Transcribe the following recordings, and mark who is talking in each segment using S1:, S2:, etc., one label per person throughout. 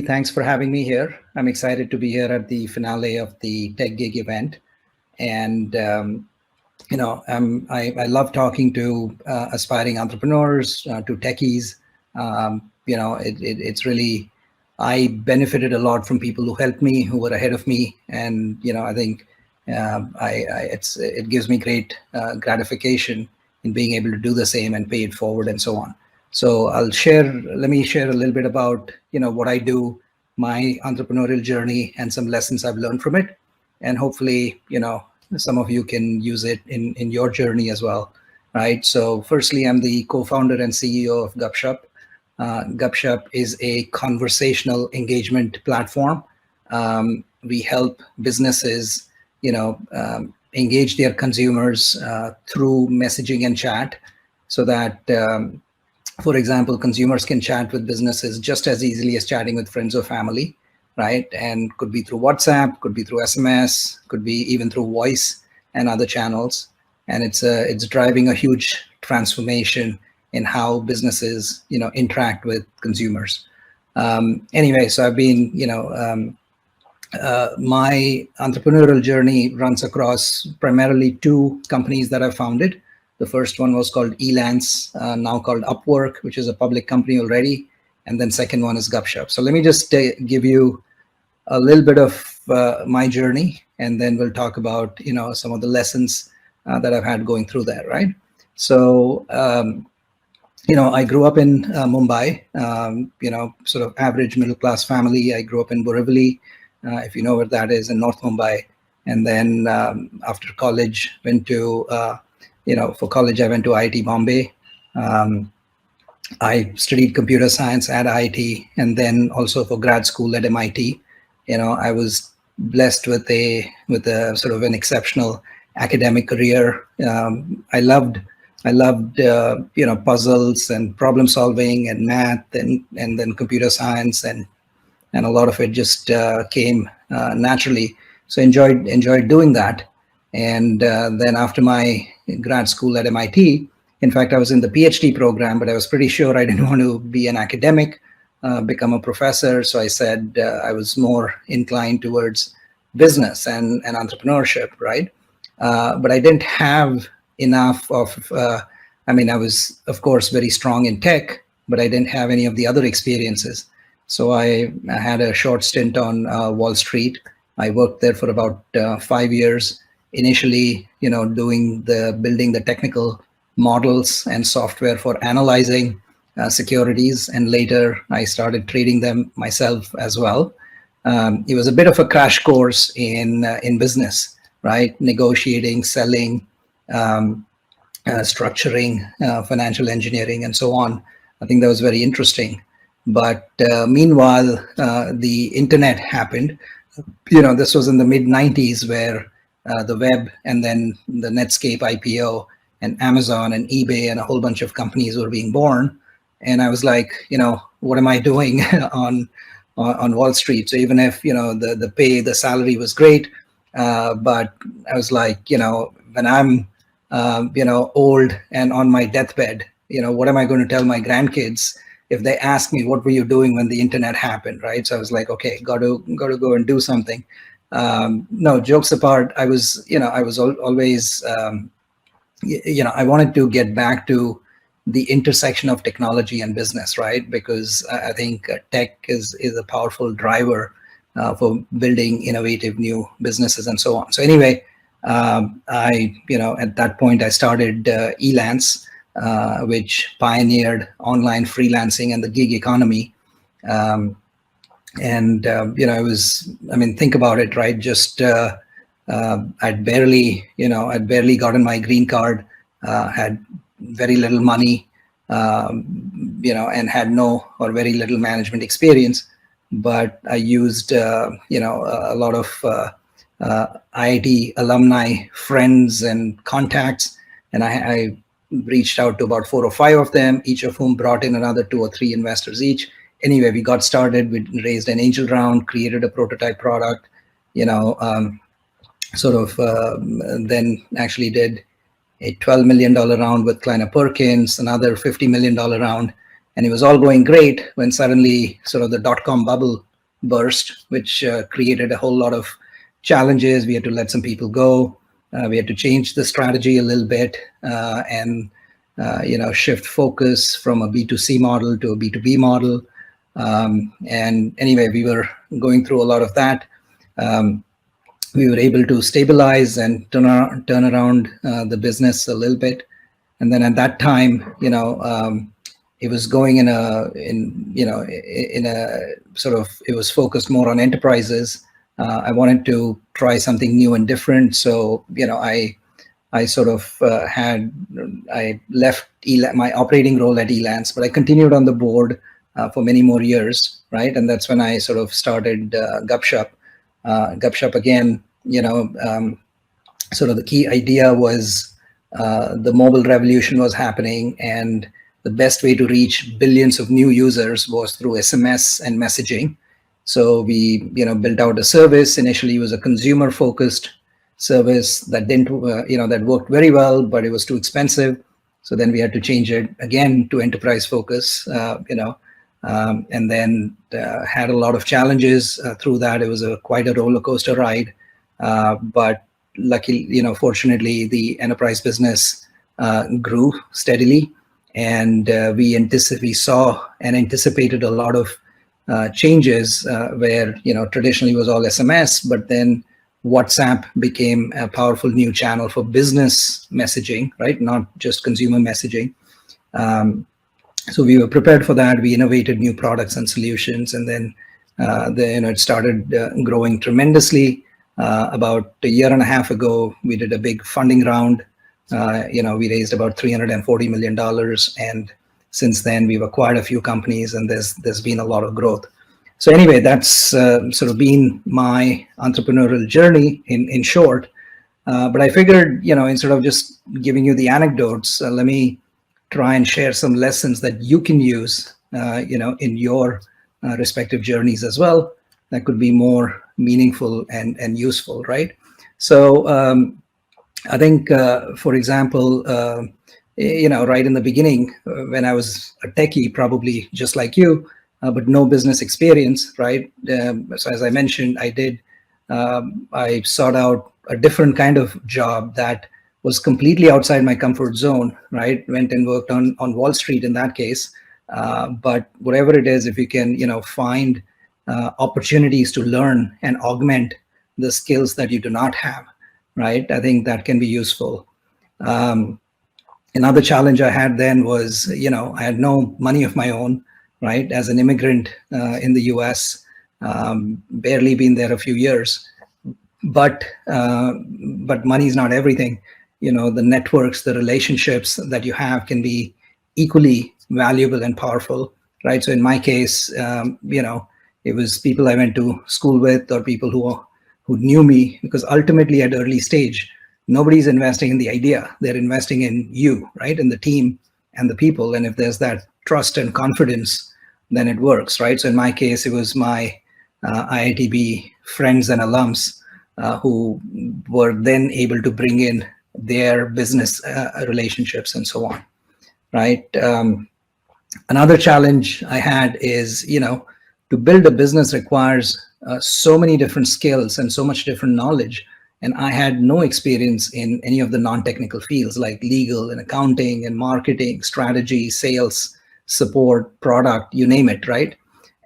S1: Thanks for having me here. I'm excited to be here at the finale of the TechGig event. And, I love talking to aspiring entrepreneurs, to techies. It's really, I benefited a lot from people who helped me, who were ahead of me. And, I think it gives me great gratification in being able to do the same and pay it forward and so on. So let me share a little bit about, what I do, my entrepreneurial journey, and some lessons I've learned from it. And hopefully, some of you can use it in your journey as well, right? So firstly, I'm the co-founder and CEO of Gupshup. Gupshup is a conversational engagement platform. We help businesses, engage their consumers through messaging and chat so that, for example, consumers can chat with businesses just as easily as chatting with friends or family, right? And could be through WhatsApp, could be through SMS, could be even through voice and other channels. And it's driving a huge transformation in how businesses, interact with consumers. Anyway, so I've been, my entrepreneurial journey runs across primarily two companies that I founded. The first one was called Elance, now called Upwork, which is a public company already. And then second one is Gupshup. So let me just give you a little bit of my journey, and then we'll talk about, some of the lessons that I've had going through that, right? So, I grew up in Mumbai, sort of average middle-class family. I grew up in Borivali, if you know where that is, in North Mumbai. And then after college, for college, I went to IIT Bombay. I studied computer science at IIT, and then also for grad school at MIT. I was blessed with a sort of an exceptional academic career. I loved puzzles and problem solving and math and then computer science, and a lot of it just came naturally. So enjoyed doing that. And then after my grad school at MIT, in fact, I was in the PhD program, but I was pretty sure I didn't want to be an academic, become a professor. So I said I was more inclined towards business and entrepreneurship, right? But I didn't have enough of, I was, of course, very strong in tech, but I didn't have any of the other experiences. So I had a short stint on Wall Street. I worked there for about 5 years. Initially, building the technical models and software for analyzing securities, and later I started trading them myself as well. It was a bit of a crash course in business, right? Negotiating, selling, structuring, financial engineering, and so on. I think that was very interesting. But meanwhile, the internet happened. This was in the mid 90s, where the web and then the Netscape IPO and Amazon and eBay and a whole bunch of companies were being born. And I was like, what am I doing on Wall Street? So even if, the pay, the salary was great, but I was like, when I'm, old and on my deathbed, what am I going to tell my grandkids if they ask me, what were you doing when the internet happened, right? So I was like, okay, got to go and do something. No, jokes apart, I was always, I wanted to get back to the intersection of technology and business, right? Because I think tech is a powerful driver for building innovative new businesses and so on. So anyway, at that point, I started Elance, which pioneered online freelancing and the gig economy. Think about it, right? Just I'd barely gotten my green card, had very little money, and had no or very little management experience. But I used, a lot of IIT alumni friends and contacts, and I reached out to about 4 or 5 of them, each of whom brought in another 2 or 3 investors each. Anyway, we got started. We raised an angel round, created a prototype product, then actually did a $12 million round with Kleiner Perkins, another $50 million round. And it was all going great when suddenly sort of the dot-com bubble burst, which created a whole lot of challenges. We had to let some people go. We had to change the strategy a little bit and shift focus from a B2C model to a B2B model. And anyway, we were going through a lot of that. We were able to stabilize and turn around the business a little bit. And then at that time, it was going in a sort of, it was focused more on enterprises. I wanted to try something new and different. So, I sort of I left my operating role at Elance, but I continued on the board for many more years, right? And that's when I sort of started Gupshup. Gupshup again, sort of the key idea was the mobile revolution was happening, and the best way to reach billions of new users was through SMS and messaging. So we, built out a service. Initially, it was a consumer-focused service that didn't, that worked very well, but it was too expensive. So then we had to change it again to enterprise focus, and then had a lot of challenges through that. It was quite a roller coaster ride, but luckily, fortunately, the enterprise business grew steadily, and we saw and anticipated a lot of changes where, traditionally it was all SMS, but then WhatsApp became a powerful new channel for business messaging, right? Not just consumer messaging. So we were prepared for that. We innovated new products and solutions, and then it started growing tremendously. About a year and a half ago, we did a big funding round. We raised about $340 million, and since then we've acquired a few companies, and there's been a lot of growth. So anyway, that's sort of been my entrepreneurial journey in short. But I figured, instead of just giving you the anecdotes, let me try and share some lessons that you can use, in your respective journeys as well. That could be more meaningful and useful, right? So I think, for example, right in the beginning, when I was a techie, probably just like you, but no business experience, right? So as I mentioned, I sought out a different kind of job that was completely outside my comfort zone, right? Went and worked on Wall Street in that case. But whatever it is, if you can, find opportunities to learn and augment the skills that you do not have, right? I think that can be useful. Another challenge I had then was, I had no money of my own, right? As an immigrant in the US, barely been there a few years, but money is not everything. The networks, the relationships that you have can be equally valuable and powerful, right? So in my case, it was people I went to school with, or people who knew me, because ultimately at early stage, nobody's investing in the idea. They're investing in you, right? In the team and the people. And if there's that trust and confidence, then it works, right? So in my case, it was my IITB friends and alums who were then able to bring in their business relationships and so on, right? Another challenge I had is, to build a business requires so many different skills and so much different knowledge. And I had no experience in any of the non-technical fields like legal and accounting and marketing, strategy, sales, support, product, you name it, right?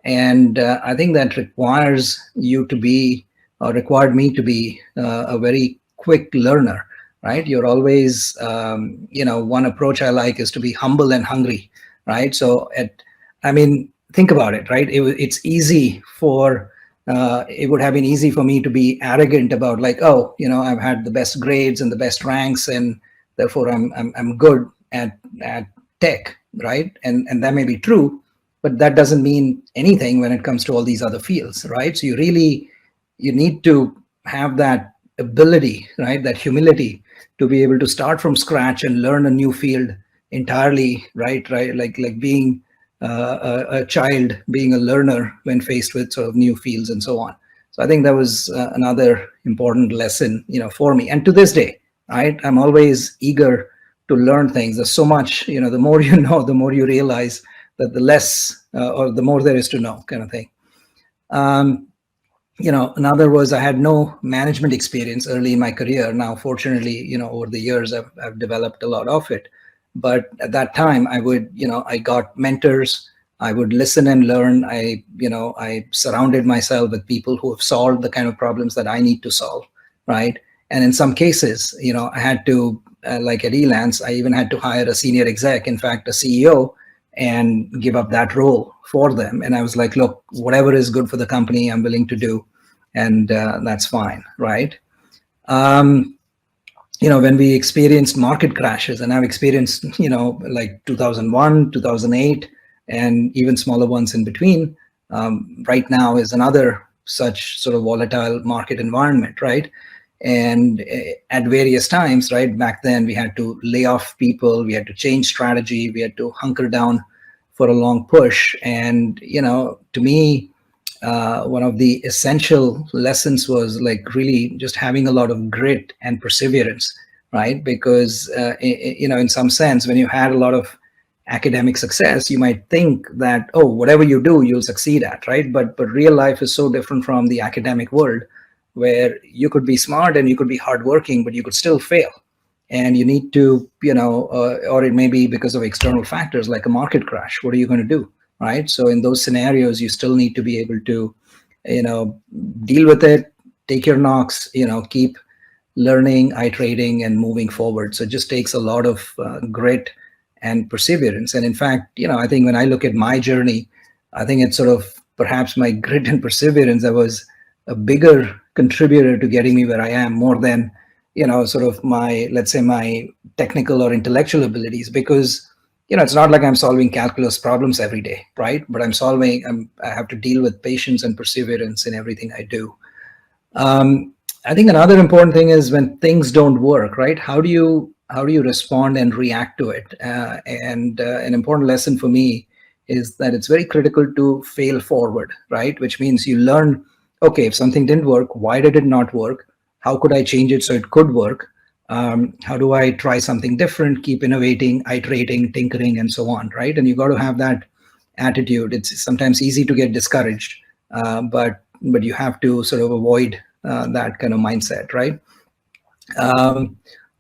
S1: And I think that requires you to be, or required me to be, a very quick learner, right? You're always, one approach I like is to be humble and hungry, right? So think about it, right? It's easy for, it would have been easy for me to be arrogant about like, oh, I've had the best grades and the best ranks, and therefore I'm good at tech, right? And that may be true, but that doesn't mean anything when it comes to all these other fields, right? So you need to have that ability, right? That humility to be able to start from scratch and learn a new field entirely, right? Like being a child, being a learner when faced with sort of new fields and so on. So I think that was another important lesson, for me. And to this day, right, I'm always eager to learn things. There's so much, the more you know, the more you realize that the less or the more there is to know, kind of thing. Another was I had no management experience early in my career. Now, fortunately, over the years, I've developed a lot of it. But at that time, I got mentors. I would listen and learn. I surrounded myself with people who have solved the kind of problems that I need to solve, right? And in some cases, I had to, like at Elance, I even had to hire a senior exec, in fact, a CEO, and give up that role for them. And I was like, look, whatever is good for the company, I'm willing to do. And that's fine, right? When we experienced market crashes, and I've experienced, like 2001, 2008, and even smaller ones in between, right now is another such sort of volatile market environment, right? And at various times, right, back then we had to lay off people, we had to change strategy, we had to hunker down for a long push. And, to me, one of the essential lessons was like really just having a lot of grit and perseverance, right? Because, in some sense, when you had a lot of academic success, you might think that, oh, whatever you do, you'll succeed at, right? But real life is so different from the academic world, where you could be smart and you could be hardworking, but you could still fail. And you need to, or it may be because of external factors like a market crash. What are you going to do, right? So in those scenarios, you still need to be able to, deal with it, take your knocks, keep learning, iterating, and moving forward. So it just takes a lot of grit and perseverance. And in fact, I think when I look at my journey, I think it's sort of perhaps my grit and perseverance that was a bigger contributor to getting me where I am, more than, sort of my, let's say, my technical or intellectual abilities. Because, it's not like I'm solving calculus problems every day, right? But I have to deal with patience and perseverance in everything I do. I think another important thing is when things don't work, right? How do you respond and react to it? And an important lesson for me is that it's very critical to fail forward, right? Which means you learn, okay, if something didn't work, why did it not work? How could I change it so it could work? How do I try something different, keep innovating, iterating, tinkering, and so on, right? And you got to have that attitude. It's sometimes easy to get discouraged, but you have to sort of avoid that kind of mindset, right?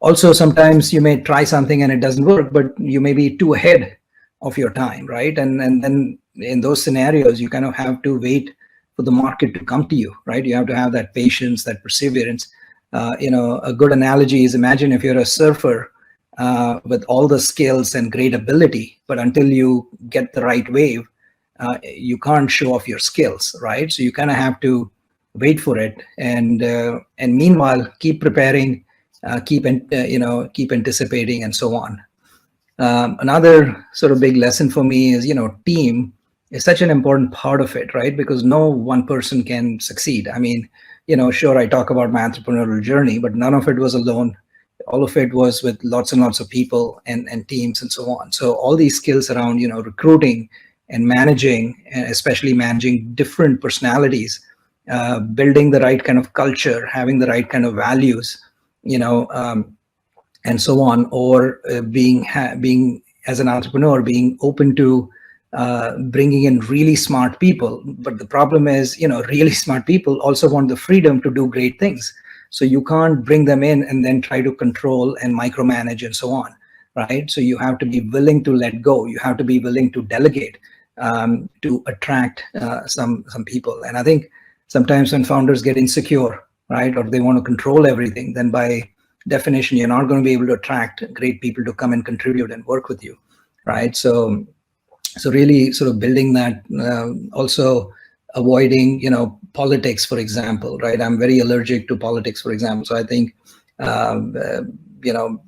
S1: Also, sometimes you may try something and it doesn't work, but you may be too ahead of your time, right? And then in those scenarios, you kind of have to wait for the market to come to you, right? You have to have that patience, that perseverance. A good analogy is, imagine if you're a surfer with all the skills and great ability, but until you get the right wave, you can't show off your skills, right? So you kind of have to wait for it, and meanwhile keep preparing, keep anticipating, and so on. Another sort of big lesson for me is, team is such an important part of it, right? Because no one person can succeed. I mean, sure, I talk about my entrepreneurial journey, but none of it was alone. All of it was with lots and lots of people and teams and so on. So all these skills around, recruiting and managing, especially managing different personalities, building the right kind of culture, having the right kind of values, and so on, or being as an entrepreneur, being open to bringing in really smart people. But the problem is, really smart people also want the freedom to do great things. So you can't bring them in and then try to control and micromanage and so on, right? So you have to be willing to let go. You have to be willing to delegate to attract some people. And I think sometimes when founders get insecure, right, or they want to control everything, then by definition, you're not going to be able to attract great people to come and contribute and work with you, right? So really sort of building that, also avoiding, politics, for example, right? I'm very allergic to politics, for example. So I think,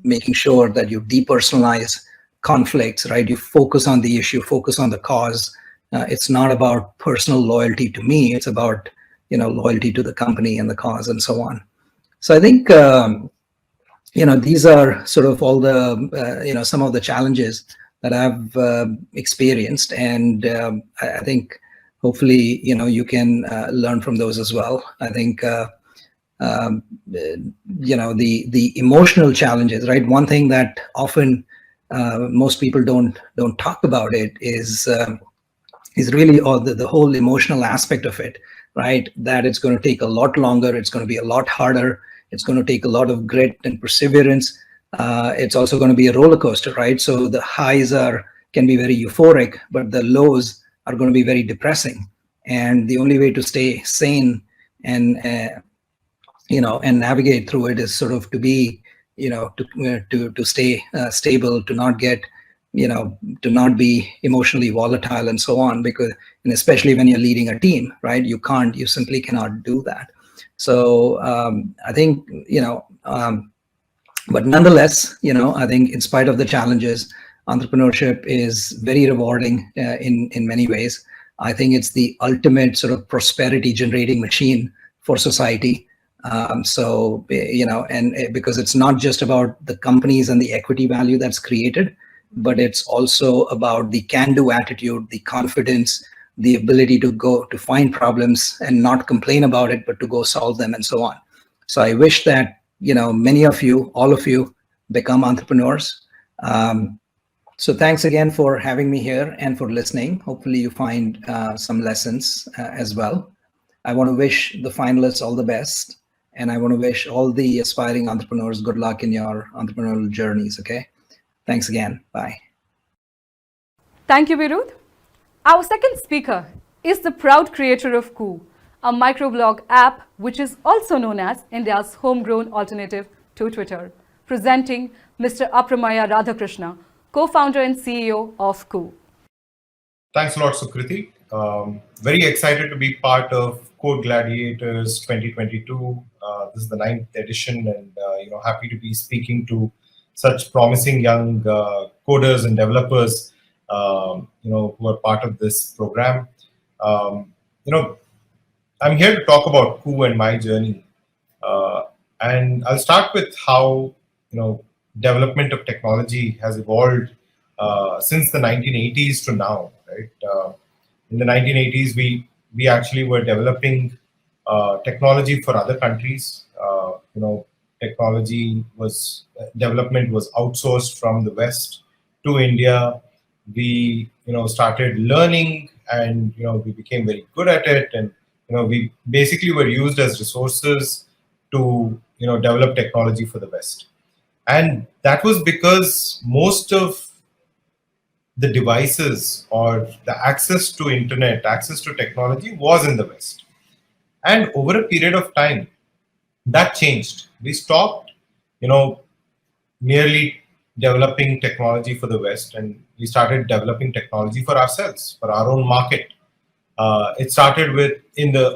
S1: making sure that you depersonalize conflicts, right? You focus on the issue, focus on the cause. It's not about personal loyalty to me. It's about, loyalty to the company and the cause and so on. So I think, these are sort of all the, some of the challenges that I've experienced. And I think hopefully, you can learn from those as well. I think, the emotional challenges, right? One thing that often most people don't talk about it is, is really all the whole emotional aspect of it, right? That it's going to take a lot longer, it's going to be a lot harder, it's going to take a lot of grit and perseverance. It's also going to be a roller coaster, right? So the highs can be very euphoric, but the lows are going to be very depressing. And the only way to stay sane and and navigate through it is sort of to be, to stay stable, to not get, to not be emotionally volatile and so on, because, and especially when you're leading a team, right? You simply cannot do that. So I think, but nonetheless, I think in spite of the challenges, entrepreneurship is very rewarding in many ways. I think it's the ultimate sort of prosperity generating machine for society. And because it's not just about the companies and the equity value that's created, but it's also about the can-do attitude, the confidence, the ability to find problems and not complain about it, but to go solve them and so on. So I wish that, many of you, all of you, become entrepreneurs. So thanks again for having me here and for listening. Hopefully you find some lessons as well. I want to wish the finalists all the best. And I want to wish all the aspiring entrepreneurs good luck in your entrepreneurial journeys, okay? Thanks again. Bye.
S2: Thank you, Beerud. Our second speaker is the proud creator of Koo, a microblog app which is also known as India's homegrown alternative to Twitter, presenting Mr. Aprameya Radhakrishna, co-founder and CEO of Koo.
S3: Thanks a lot, Sukriti. Very excited to be part of Code Gladiators 2022. This is the 9th edition, and happy to be speaking to such promising young coders and developers, who are part of this program. I'm here to talk about Koo and my journey, and I'll start with how development of technology has evolved since the 1980s to now. Right, in the 1980s, we actually were developing technology for other countries. Technology development was outsourced from the West to India. We started learning, and we became very good at it, and we basically were used as resources to develop technology for the West. And that was because most of the devices or the access to internet, access to technology was in the West. And over a period of time, that changed. We stopped, merely developing technology for the West, and we started developing technology for ourselves, for our own market. It started in the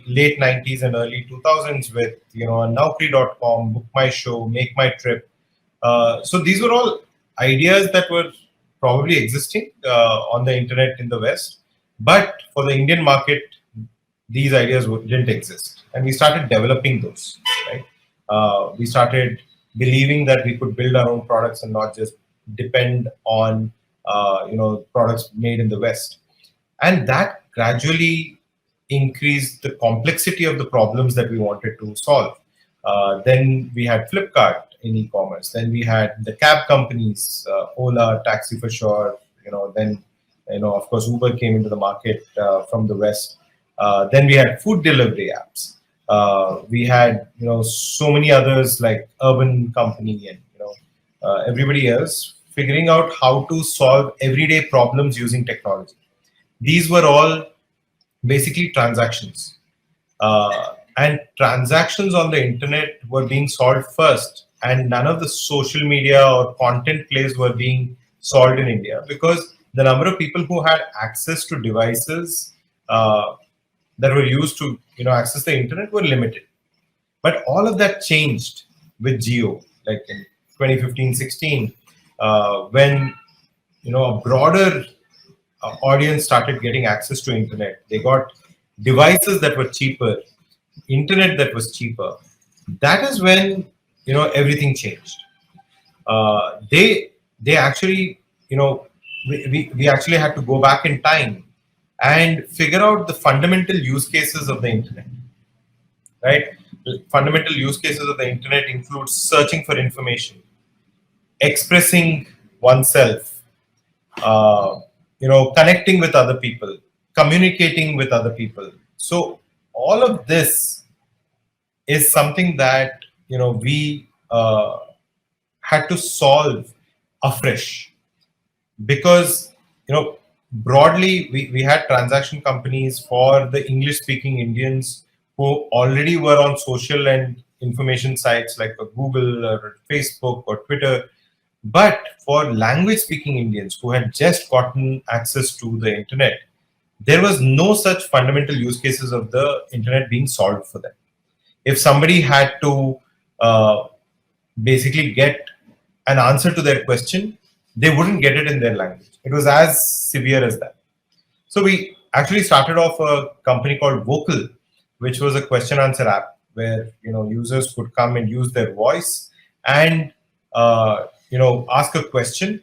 S3: late 90s and early 2000s with, Naukri.com, Book My Show, Make My Trip. So these were all ideas that were probably existing on the internet in the West, but for the Indian market, these ideas didn't exist, and we started developing those. Right, we started believing that we could build our own products and not just depend on products made in the West, and that gradually increased the complexity of the problems that we wanted to solve. Then we had Flipkart in e-commerce. Then we had the cab companies, Ola, Taxi for Sure. Then of course Uber came into the market from the West. Then we had food delivery apps. We had so many others like Urban Company and everybody else figuring out how to solve everyday problems using technology. These were all basically transactions. And transactions on the internet were being solved first, and none of the social media or content plays were being solved in India because the number of people who had access to devices that were used to access the internet were limited. But all of that changed with Jio, like in 2015-16, when a broader audience started getting access to internet. They got devices that were cheaper, internet that was cheaper. That is when everything changed. They actually we actually had to go back in time and figure out the fundamental use cases of the internet. Right, the fundamental use cases of the internet include searching for information, expressing oneself, connecting with other people, communicating with other people. So all of this is something that we had to solve afresh, because broadly we had transaction companies for the English speaking Indians who already were on social and information sites like a Google or Facebook or Twitter. But for language speaking Indians who had just gotten access to the internet, there was no such fundamental use cases of the internet being solved for them. If somebody had to basically get an answer to their question, they wouldn't get it in their language. It was as severe as that. So we actually started off a company called Vocal, which was a question answer app where users could come and use their voice and ask a question,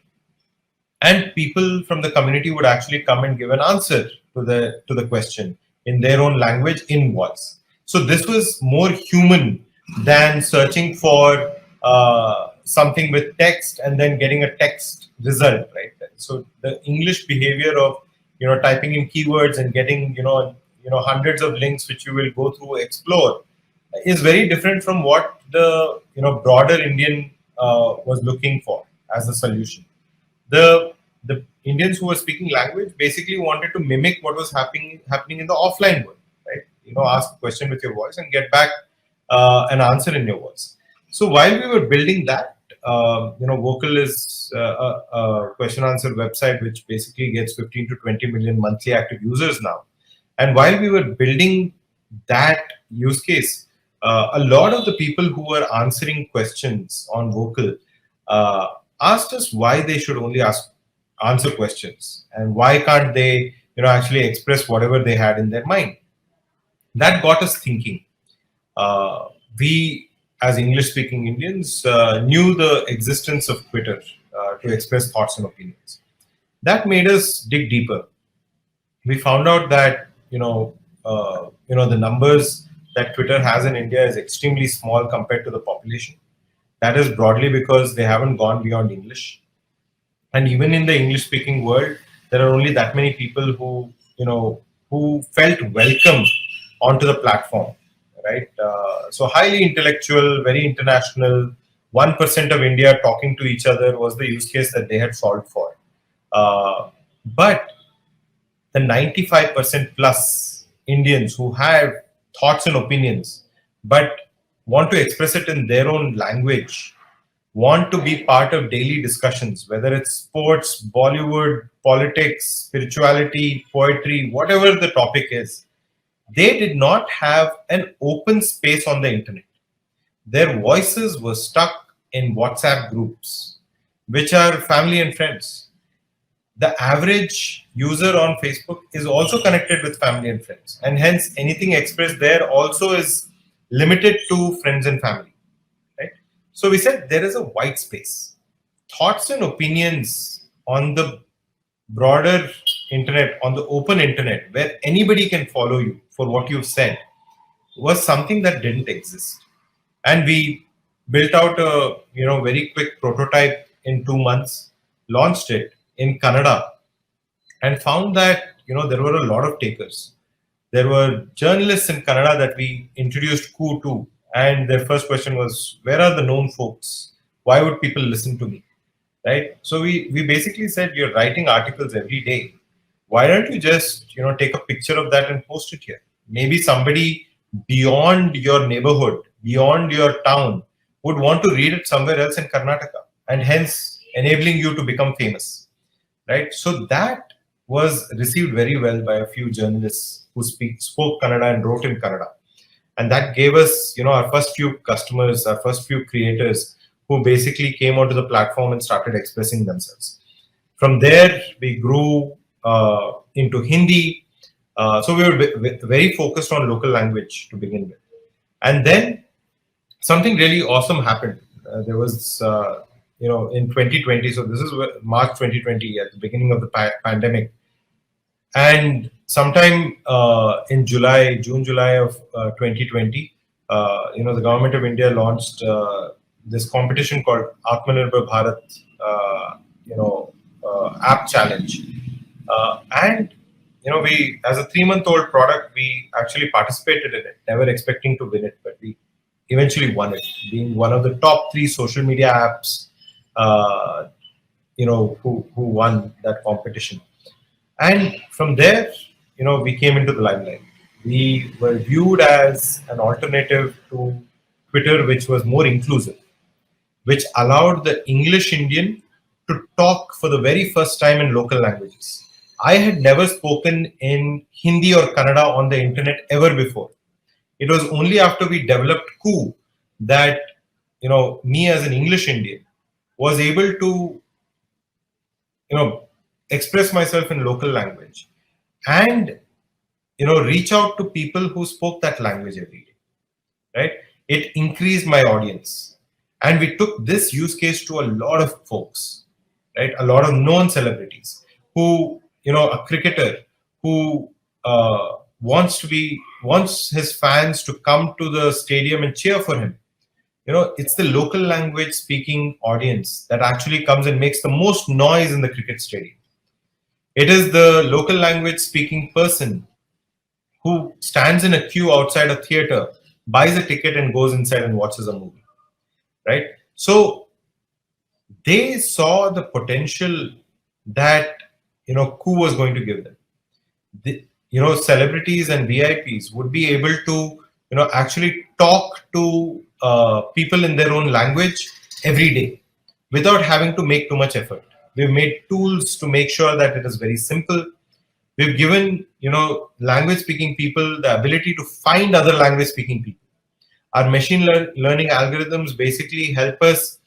S3: and people from the community would actually come and give an answer to the question in their own language in voice. So this was more human than searching for something with text and then getting a text result, right? So the English behavior of typing in keywords and getting hundreds of links which you will go through, explore, is very different from what the broader Indian was looking for as a solution. The Indians who were speaking language basically wanted to mimic what was happening in the offline world, right? Ask a question with your voice and get back an answer in your voice. So while we were building that, Vocal is a question answer website which basically gets 15 to 20 million monthly active users now. And while we were building that use case, a lot of the people who were answering questions on Vocal asked us why they should only answer questions, and why can't they actually express whatever they had in their mind. That got us thinking. We, as English speaking Indians, knew the existence of Twitter to express thoughts and opinions. That made us dig deeper. We found out that the numbers that Twitter has in India is extremely small compared to the population. That is broadly because they haven't gone beyond English. And even in the English-speaking world, there are only that many people who felt welcome onto the platform, right? So highly intellectual, very international. 1% of India talking to each other was the use case that they had solved for. But the 95% plus Indians who have thoughts and opinions, but want to express it in their own language, want to be part of daily discussions, whether it's sports, Bollywood, politics, spirituality, poetry, whatever the topic is, they did not have an open space on the internet. Their voices were stuck in WhatsApp groups, which are family and friends. The average user on Facebook is also connected with family and friends, and hence anything expressed there also is limited to friends and family, right? So we said there is a white space. Thoughts and opinions on the broader internet, on the open internet, where anybody can follow you for what you've said, was something that didn't exist. And we built out a very quick prototype in 2 months, launched it in Kannada, and found that there were a lot of takers. There were journalists in Kannada that we introduced Ku to, and their first question was, where are the known folks? Why would people listen to me? Right? So we basically said, you're writing articles every day. Why don't you just take a picture of that and post it here? Maybe somebody beyond your neighborhood, beyond your town, would want to read it somewhere else in Karnataka, and hence enabling you to become famous. Right? So that was received very well by a few journalists who spoke Kannada and wrote in Kannada. And that gave us, our first few customers, our first few creators who basically came onto the platform and started expressing themselves. From there, we grew into Hindi. So we were very focused on local language to begin with. And then something really awesome happened. There was, in 2020, so this is March 2020, at the beginning of the pandemic. And sometime in June, July of 2020, the government of India launched this competition called Atmanirbhar Bharat, app challenge. And we, as a 3-month-old product, we actually participated in it, never expecting to win it, but we eventually won it, being one of the top 3 social media apps, who won that competition. And from there, we came into the limelight. We were viewed as an alternative to Twitter, which was more inclusive, which allowed the English Indian to talk for the very first time in local languages. I had never spoken in Hindi or Kannada on the internet ever before. It was only after we developed Ku that, me as an English Indian was able to, express myself in local language and, reach out to people who spoke that language every day, right? It increased my audience. And we took this use case to a lot of folks, right? A lot of known celebrities who, a cricketer who wants his fans to come to the stadium and cheer for him. It's the local language speaking audience that actually comes and makes the most noise in the cricket stadium. It is the local language speaking person who stands in a queue outside a theater, buys a ticket and goes inside and watches a movie, right? So they saw the potential that, Ku was going to give them. Celebrities and VIPs would be able to, actually talk to people in their own language every day without having to make too much effort. We've made tools to make sure that it is very simple. We've given, language speaking people the ability to find other language speaking people. Our machine learning algorithms basically help us,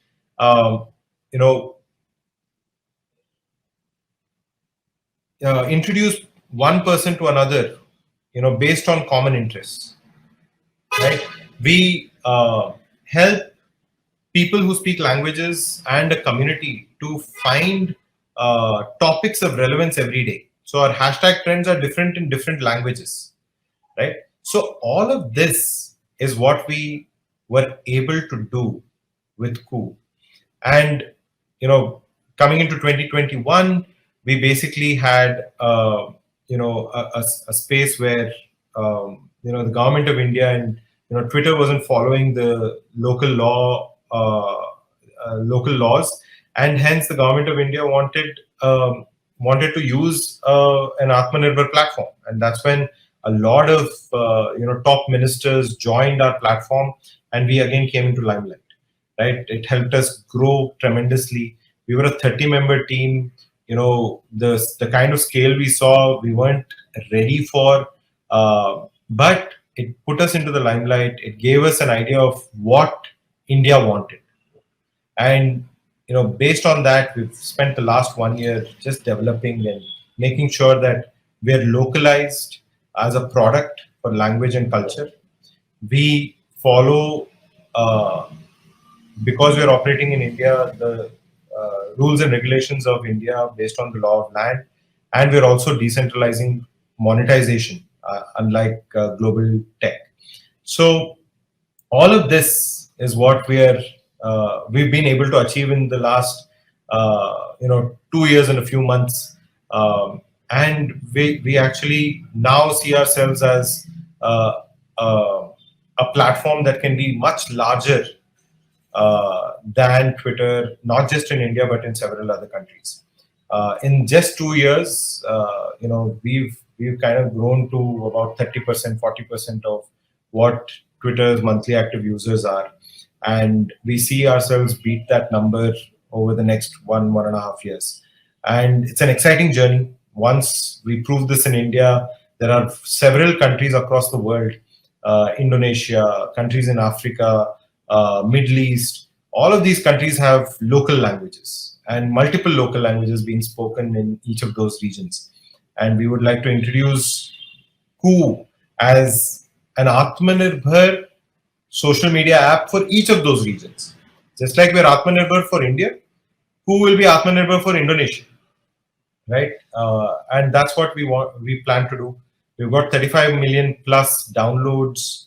S3: introduce one person to another, based on common interests, right? We help people who speak languages and a community to find topics of relevance every day. So our hashtag trends are different in different languages, right? So all of this is what we were able to do with Ku. And, coming into 2021, we basically had, a space where, the government of India and, Twitter wasn't following the local laws, and hence the government of India wanted to use an Atmanirbhar platform, and that's when a lot of top ministers joined our platform, and we again came into limelight. Right, it helped us grow tremendously. We were a 30-member team. The kind of scale we saw, we weren't ready for, but it put us into the limelight. It gave us an idea of what India wanted. And, based on that, we've spent the last 1 year just developing and making sure that we're localized as a product for language and culture. We follow, because we're operating in India, the rules and regulations of India based on the law of land, and we're also decentralizing monetization, unlike global tech. So all of this is what we've been able to achieve in the last 2 years and a few months, and we actually now see ourselves as a platform that can be much larger than Twitter, not just in India but in several other countries. In just 2 years, we've kind of grown to about 30%, 40% of what Twitter's monthly active users are, and we see ourselves beat that number over the next 1.5 years. And it's an exciting journey. Once we prove this in India, there are several countries across the world, Indonesia, countries in Africa, Middle East. All of these countries have local languages and multiple local languages being spoken in each of those regions. And we would like to introduce Ku as an Atmanirbhar social media app for each of those regions. Just like we're Atmanirbhar for India, Ku will be Atmanirbhar for Indonesia, right? And that's what we plan to do. We've got 35 million plus downloads,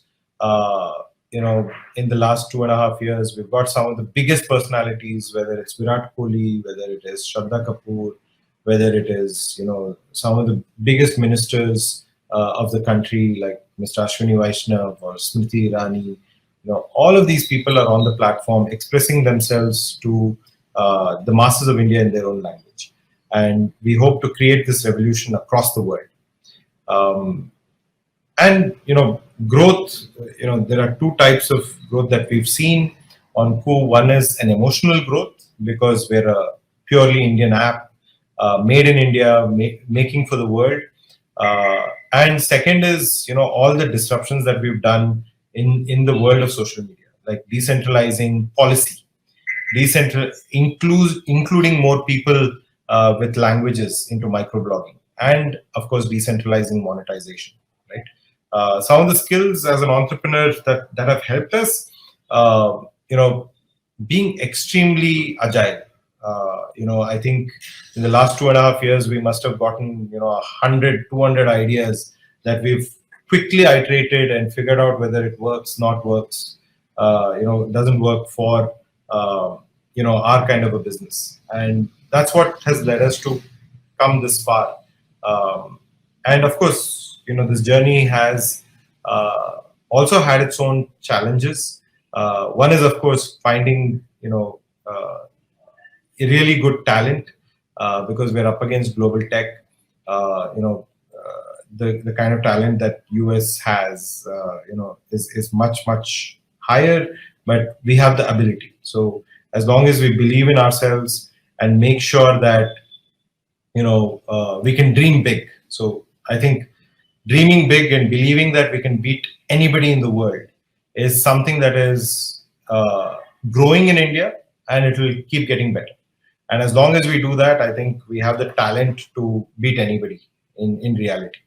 S3: in the last 2.5 years. We've got some of the biggest personalities, whether it's Virat Kohli, whether it is Shraddha Kapoor, whether it is, some of the biggest ministers of the country, like Mr. Ashwini Vaishnav or Smriti Irani. All of these people are on the platform expressing themselves to the masses of India in their own language. And we hope to create this revolution across the world. And growth, there are two types of growth that we've seen on Ku. One is an emotional growth, because we're a purely Indian app, made in India, making for the world. And second is, all the disruptions that we've done in the world of social media, like decentralizing policy, including more people with languages into microblogging, and of course decentralizing monetization. Right? Some of the skills as an entrepreneur that have helped us, being extremely agile. I think in the last 2.5 years, we must have gotten 100, 200 ideas that we've quickly iterated and figured out whether it works, not works, doesn't work for our kind of a business. And that's what has led us to come this far. And of course, this journey has also had its own challenges. One is, of course, finding a really good talent, because we're up against global tech. The kind of talent that US has, is much higher, but we have the ability. So as long as we believe in ourselves and make sure that we can dream big. So I think dreaming big and believing that we can beat anybody in the world is something that is growing in India, and it will keep getting better. And as long as we do that, I think we have the talent to beat anybody in reality.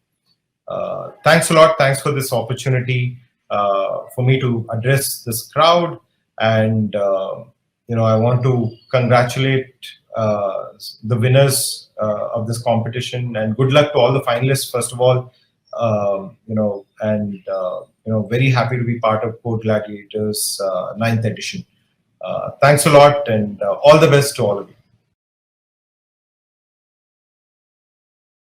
S3: Thanks a lot. Thanks for this opportunity for me to address this crowd. And, I want to congratulate the winners of this competition, and good luck to all the finalists, first of all. Very happy to be part of Code Gladiators 9th edition. Thanks a lot, and all the best to all of you.